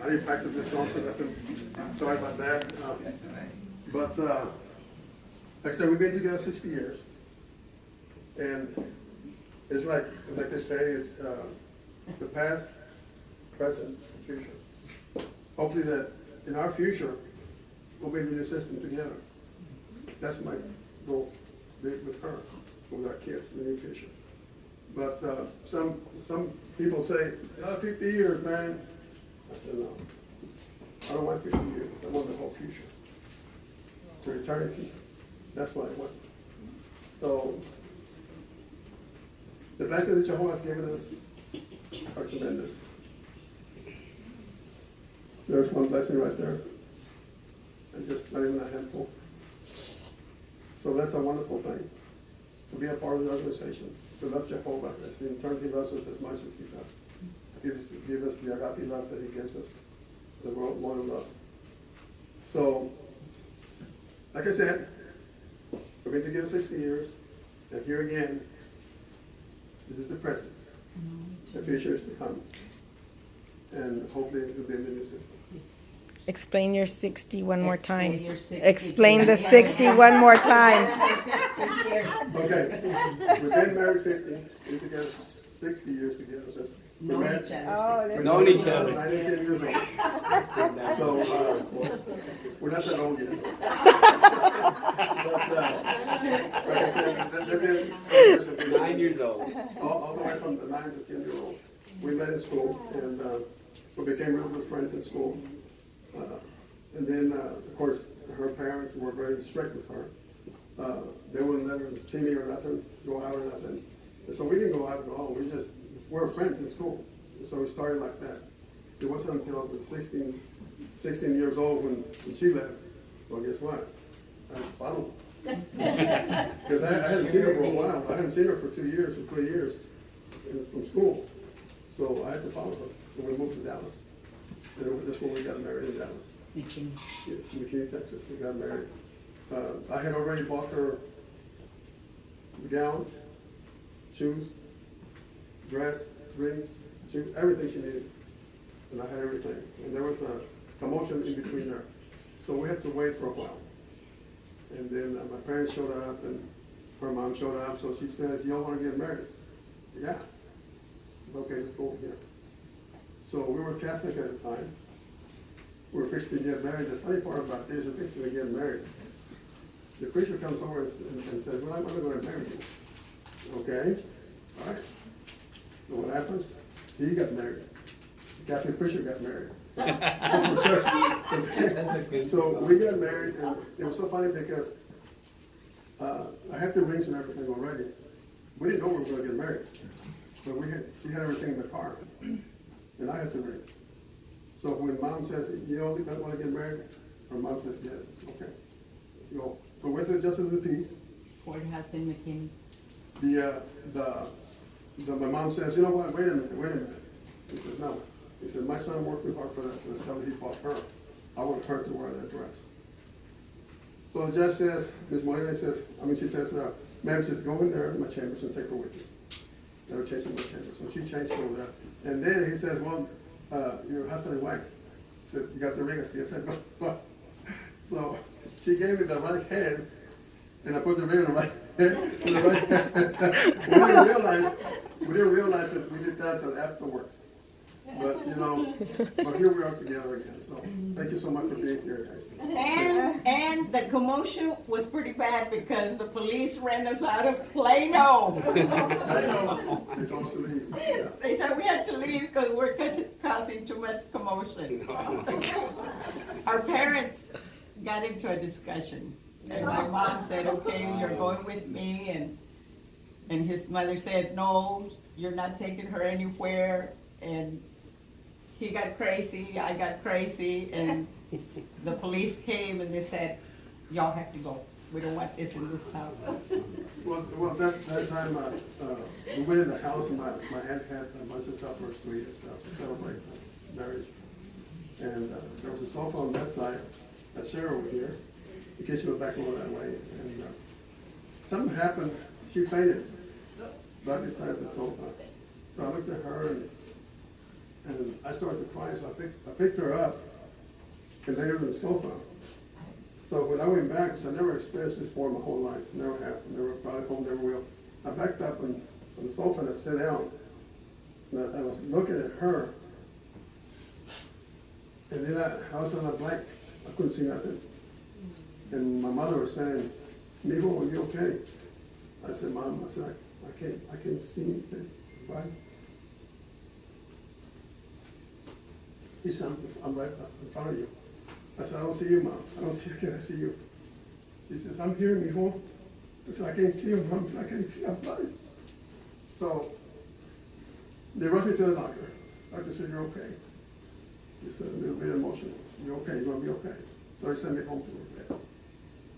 I didn't practice this song, so sorry about that. But like I said, we've been together 60 years. And it's like they say, it's the past, present, and future. Hopefully that in our future, we'll be in the system together. That's my goal with her, with our kids in the near future. But some people say, 50 years, man. I said, no. I don't want 50 years. I want the whole future. To eternity. That's what I want. So, the blessings that Jehovah has given us are tremendous. There's one blessing right there. It's just not even a handful. So that's a wonderful thing. To be a part of the organization. To love Jehovah as in turn he loves us as much as he does. To give us the agape love that he gives us. The loyal love. So, like I said, we've been together 60 years. And here again, this is the present. The future is to come. And hopefully it will be in the new system. Explain your 60 one more time. Your 60. Explain the 60 one more time. Okay, we've been married 50, we've been together 60 years together. So Known we're each other. we're Known each other. 92 years old. So we're not that old yet. But like I said, they've been 9 years old. all the way from the 9 to 10 year old. We met in school and we became real good friends in school. And then, of course, her parents were very strict with her. They wouldn't let her see me or nothing, go out or nothing. And so we didn't go out at all. We were friends in school. So we started like that. It wasn't until I was 16 years old when she left. Well, guess what? I had to follow her. Because I hadn't seen her for a while. I hadn't seen her for 2 years or 3 years from school. So I had to follow her. So we moved to Dallas. And that's when we got married in Dallas. McKinney, Texas. We got married. I had already bought her the gown, shoes, dress, rings, shoes, everything she needed. And I had everything. And there was a commotion in between there. So we had to wait for a while. And then my parents showed up and her mom showed up. So she says, "You all want to get married?" Yeah. I said, "Okay, let's go over here." So we were Catholic at the time. We were fixing to get married. The funny part about this, we're fixing to get married. The preacher comes over and says, "Well, I'm going to marry you." Okay, all right. So what happens? He got married. The Catholic preacher got married. So we got married, and it was so funny because I had the rings and everything already. We didn't know we were going to get married, but she had everything in the car, and I had the ring. So when Mom says, "You don't want to get married?" her mom says, "Yes." It's okay. Let's go. So we went to the Justice of the Peace. Courthouse in McKinney. My mom says, "You know what? Wait a minute." He says, "No." He said, "My son worked too hard for the stuff that he bought her. I want her to wear that dress." So the judge says, Ms. Molina says, she says, "Ma'am, just go in there in my chambers and take her with you." Let her change in my chambers. So she changed over there. And then he says, "Well, your husband and wife." He said, "You got the ring?" I said, "Yes, I do." So she gave me the right hand, and I put the ring on the right hand. We didn't realize that we did that until afterwards. But but here we are together again. So thank you so much for being here, guys. And the commotion was pretty bad because the police ran us out of Plano. I know. They told us to leave. Yeah. They said we had to leave because we're causing too much commotion. Our parents got into a discussion, and my mom said, "Okay, you're going with me," and his mother said, "No, you're not taking her anywhere." And he got crazy, I got crazy, and the police came and they said, "Y'all have to go. We don't want this in this town." Well, that time we went in the house and my aunt had a bunch of stuff for us to eat and stuff to celebrate the marriage. And there was a sofa on that side, a chair over here. The kitchen was back over that way. And something happened. She fainted right beside the sofa. So I looked at her And I started to cry, so I picked her up and laid her on the sofa. So when I went back, because I never experienced this before my whole life, never have, never, probably home, never will. I backed up on the sofa and I sat down. And I was looking at her. And then I was on a blank. I couldn't see nothing. And my mother was saying, "Mijo, are you okay?" I said, "Mom," I said, I can't see anything. Why? He said, I'm right in front of you. I said, "I don't see you, Mom. I don't see you. I can't see you." She says, "I'm here, mijo." I said, "I can't see you, Mom. I can't see. I'm blind." So they rushed me to the doctor. Doctor said, "You're okay." He said, "A little bit emotional. You're okay. You're going to be okay." So he sent me home to her bed.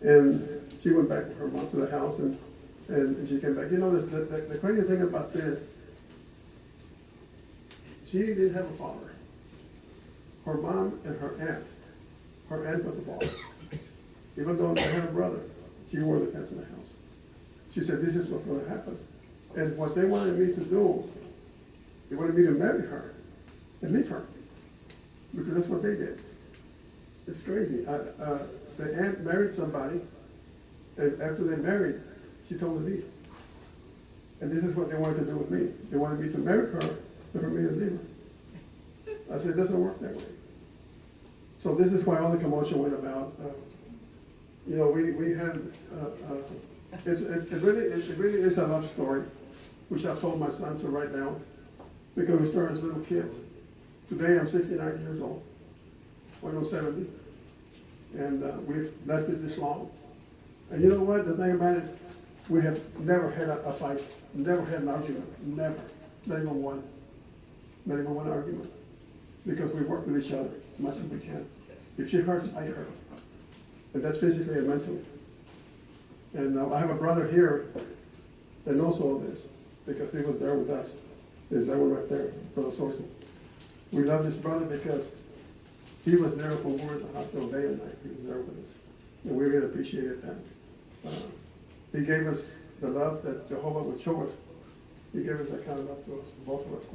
And she went back with her mom to the house, and she came back. You know, the crazy thing about this, she didn't have a father. Her mom and her aunt was a boss. Even though they had a brother, she wore the pants in the house. She said, "This is what's going to happen." And what they wanted me to do, they wanted me to marry her and leave her, because that's what they did. It's crazy. The aunt married somebody, and after they married, she told me to leave. And this is what they wanted to do with me. They wanted me to marry her, and for me to leave her. I said, "It doesn't work that way." So this is why all the commotion went about. You know, we had, it really is a love story, which I've told my son to write down, because we started as little kids. Today I'm 69 years old, going on 70, and we've lasted this long. And you know what, the thing about it is, we have never had a fight, never had an argument, never, not even one argument, because we work with each other as much as we can. If she hurts, I hurt, and that's physically and mentally. And I have a brother here that knows all this, because he was there with us. There's that one right there, Brother Sorson. We love this brother because he was there when we were at the hospital day and night. He was there with us, and we really appreciated that. He gave us the love that Jehovah would show us. He gave us that kind of love to us, both of us,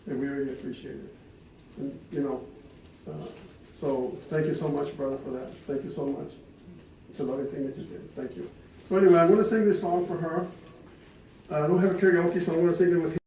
and we really appreciate it. And you know, so thank you so much, brother, for that. Thank you so much. It's a loving thing that you did. Thank you. So anyway, I'm going to sing this song for her. I don't have a karaoke, so I'm going to sing it with